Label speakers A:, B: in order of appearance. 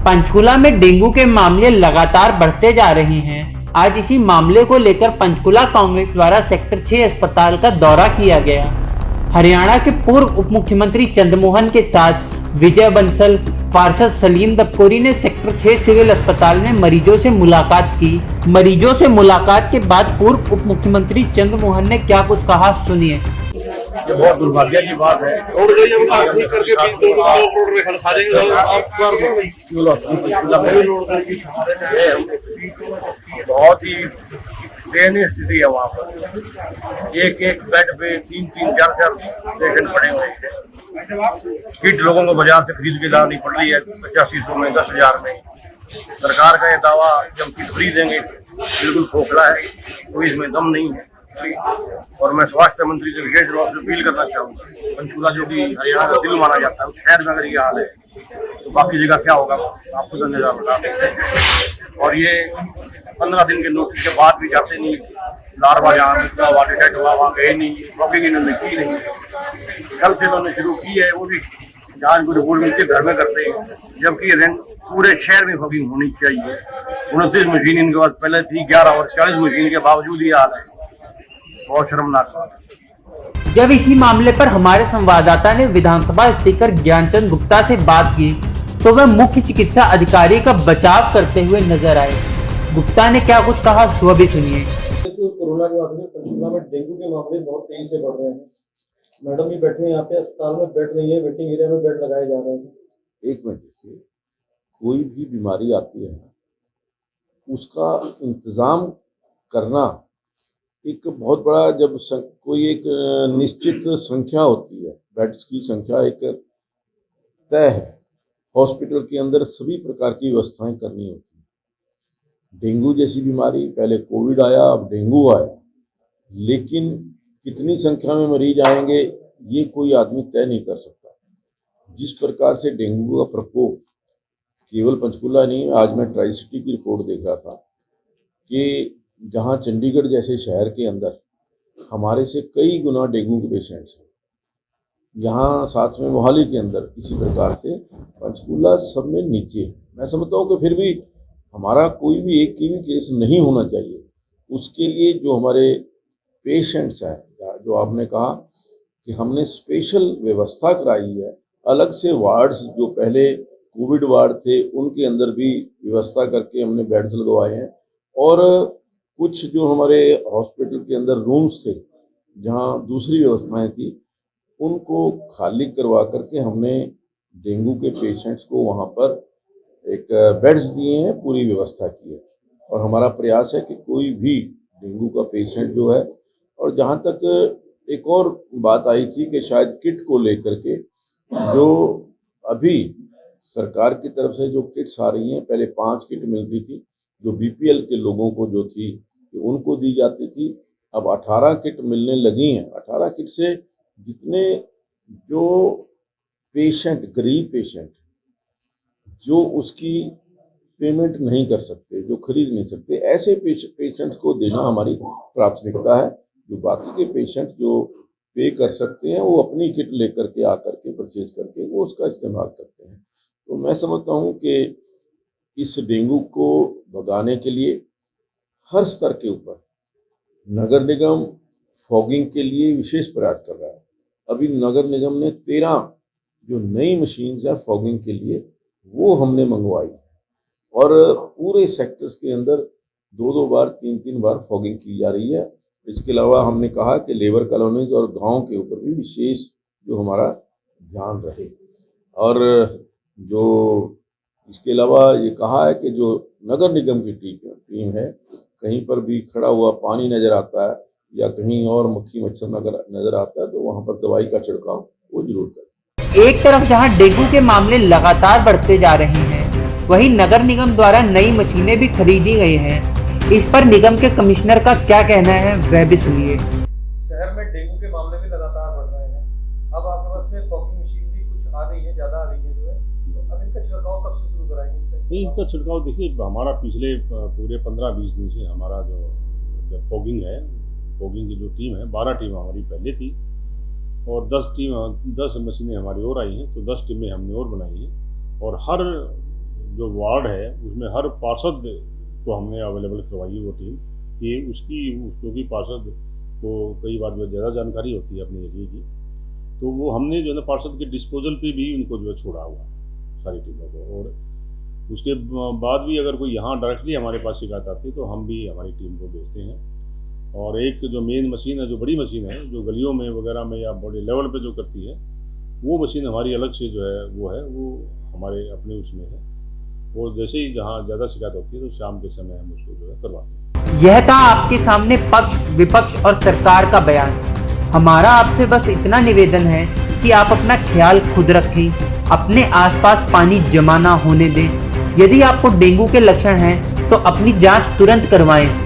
A: पंचकुला में डेंगू के मामले लगातार बढ़ते जा रहे हैं। आज इसी मामले को लेकर पंचकुला कांग्रेस द्वारा सेक्टर 6 अस्पताल का दौरा किया गया। हरियाणा के पूर्व उप मुख्यमंत्री चंद्रमोहन के साथ विजय बंसल, पार्षद सलीम दबकोरी ने सेक्टर 6 सिविल अस्पताल में मरीजों से मुलाकात की। मरीजों से मुलाकात के बाद पूर्व उप मुख्यमंत्री चंद्रमोहन ने क्या कुछ कहा, सुनिए।
B: ये बहुत दुर्भाग्य की बात है। बहुत ही दयनीय स्थिति है वहाँ पर। एक एक बेड पे 3-4 पेशेंट पड़े हुए हैं। किट लोगों को बाजार से खरीद के लानी पड़ रही है 8500 में, 10,000 में। सरकार का ये दावा कि हम किट फ्री देंगे बिल्कुल खोखला है, कोई इसमें दम नहीं है। और मैं स्वास्थ्य मंत्री से विशेष रूप से अपील करना चाहूँगा, पंचकुला जो कि हरियाणा का दिल माना जाता है, उस शहर में अगर ये हाल है तो बाकी जगह क्या होगा आप खुद अंदाजा लगा सकते हैं। और ये 15 दिन के नोटिस के बाद भी जाते नहीं, लार्वा जहाँ हुआ डिटेक्ट हुआ वहाँ गए नहीं, वॉकिंग इन्होंने की नहीं। कल से उन्होंने शुरू की है, वो भी जहाँ इनको रिपोर्ट मिलती है घर में करते हैं, जबकि पूरे शहर में वॉकिंग होनी चाहिए। 29 मशीन इनके पास पहले थी, 11 और 40 मशीन के बावजूद ये हाल है। बहुत शर्मनाक बात।
A: जब इसी मामले पर हमारे संवाददाता ने विधानसभा स्पीकर ज्ञानचंद गुप्ता से बात की तो वह मुख्य चिकित्सा अधिकारी का बचाव करते हुए नजर आए। गुप्ता ने क्या कुछ कहा, वह भी सुनिए।
C: कोरोना के बाद में पंचकुला में डेंगू के मामले बहुत तेजी से बढ़ रहे हैं। मैडम भी बैठे हैं यहाँ पे, अस्पताल में बेड नहीं है, वेटिंग एरिया में बेड लगाए जा रहे हैं।
D: एक मिनट देखिए, कोई भी बीमारी आती है उसका इंतजाम करना एक बहुत बड़ा, जब कोई एक निश्चित संख्या होती है, बेड्स की संख्या एक तय है, हॉस्पिटल के अंदर सभी प्रकार की व्यवस्थाएं करनी होती है। डेंगू जैसी बीमारी, पहले कोविड आया, अब डेंगू आया, लेकिन कितनी संख्या में मरीज आएंगे ये कोई आदमी तय नहीं कर सकता। जिस प्रकार से डेंगू का प्रकोप केवल पंचकुला नहीं, आज मैं ट्राई सिटी की रिपोर्ट देख रहा था कि जहाँ चंडीगढ़ जैसे शहर के अंदर हमारे से कई गुना डेंगू के पेशेंट्स हैं, यहाँ साथ में मोहाली के अंदर इसी प्रकार से पंचकुला सब में नीचे है। मैं समझता हूँ कि फिर भी हमारा कोई भी एक की भी केस नहीं होना चाहिए। उसके लिए जो हमारे पेशेंट्स हैं, जो आपने कहा कि हमने स्पेशल व्यवस्था कराई है, अलग से वार्ड्स जो पहले कोविड वार्ड थे उनके अंदर भी व्यवस्था करके हमने बेड्स लगवाए हैं, और कुछ जो हमारे हॉस्पिटल के अंदर रूम्स थे जहां दूसरी व्यवस्थाएं थी उनको खाली करवा करके हमने डेंगू के पेशेंट्स को वहां पर एक बेड्स दिए हैं, पूरी व्यवस्था की है। और हमारा प्रयास है कि कोई भी डेंगू का पेशेंट जो है, और जहां तक एक और बात आई थी कि शायद किट को लेकर के जो अभी सरकार की तरफ से जो किट्स आ रही हैं, पहले 5 किट मिलती थी जो बीपीएल के लोगों को जो थी उनको दी जाती थी, अब 18 किट मिलने लगी हैं। 18 किट से जितने जो पेशेंट, गरीब पेशेंट जो उसकी पेमेंट नहीं कर सकते, जो खरीद नहीं सकते, ऐसे पेशेंट्स को देना हमारी प्राथमिकता है। जो बाकी के पेशेंट जो पे कर सकते हैं वो अपनी किट लेकर के आकर के परचेज करके वो उसका इस्तेमाल करते हैं। तो मैं समझता हूँ कि इस डेंगू को भगाने के लिए हर स्तर के ऊपर नगर निगम फॉगिंग के लिए विशेष प्रयास कर रहा है। अभी नगर निगम ने 13 जो नई मशीन्स हैं फॉगिंग के लिए वो हमने मंगवाई, और पूरे सेक्टर्स के अंदर 2-2 बार 3-3 बार फॉगिंग की जा रही है। इसके अलावा हमने कहा कि लेबर कॉलोनीज और गांव के ऊपर भी विशेष जो हमारा ध्यान रहे, और जो इसके अलावा ये कहा है कि जो नगर निगम की टीम है, कहीं पर भी खड़ा हुआ पानी नजर आता है या कहीं और मक्खी मच्छर नजर आता है तो वहां पर दवाई का छिड़काव वो जरूर करें।
A: एक तरफ जहां डेंगू के मामले लगातार बढ़ते जा रहे हैं, वहीं नगर निगम द्वारा नई मशीनें भी खरीदी गई हैं। इस पर निगम के कमिश्नर का क्या कहना है, वह भी सुनिए।
C: शहर में डेंगू के मामले भी लगातार बढ़ रहे हैं। अब आपके पास में फॉगिंग मशीन भी कुछ आ गई है, ज्यादा आ गई है जो है, तो अब इनका छिड़काव कब से शुरू कराएंगे?
E: नहीं, इनका छिड़काव देखिए, हमारा पिछले पूरे 15-20 दिन से हमारा जो फॉगिंग है, फॉगिंग की जो टीम है, 12 टीम हमारी पहले थी और 10 मशीनें हमारी और आई हैं, तो 10 टीमें हमने और बनाई हैं। और हर जो वार्ड है उसमें हर पार्षद को हमने अवेलेबल करवाई है वो टीम, कि क्योंकि पार्षद को कई बार जो ज़्यादा जानकारी होती है अपने एरिया की, तो वो हमने जो है ना पार्षद के डिस्पोजल पे भी उनको जो है छोड़ा हुआ है सारी टीमों को। और उसके बाद भी अगर कोई यहाँ डायरेक्टली हमारे पास शिकायत आती है तो हम भी हमारी टीम को भेजते हैं। और एक जो मेन मशीन है, जो बड़ी मशीन है, जो गलियों में वगैरह में या बड़े लेवल पे जो करती है, वो मशीन हमारी अलग से जो है वो हमारे अपने उसमें है। वो जैसे ही जहाँ ज़्यादा शिकायत होती है तो शाम के समय हम उसको जो है करवाते हैं।
A: यह था आपके सामने पक्ष, विपक्ष और सरकार का बयान। हमारा आपसे बस इतना निवेदन है कि आप अपना ख्याल खुद रखें, अपने आसपास पानी जमा ना होने दें। यदि आपको डेंगू के लक्षण हैं तो अपनी जांच तुरंत करवाएं।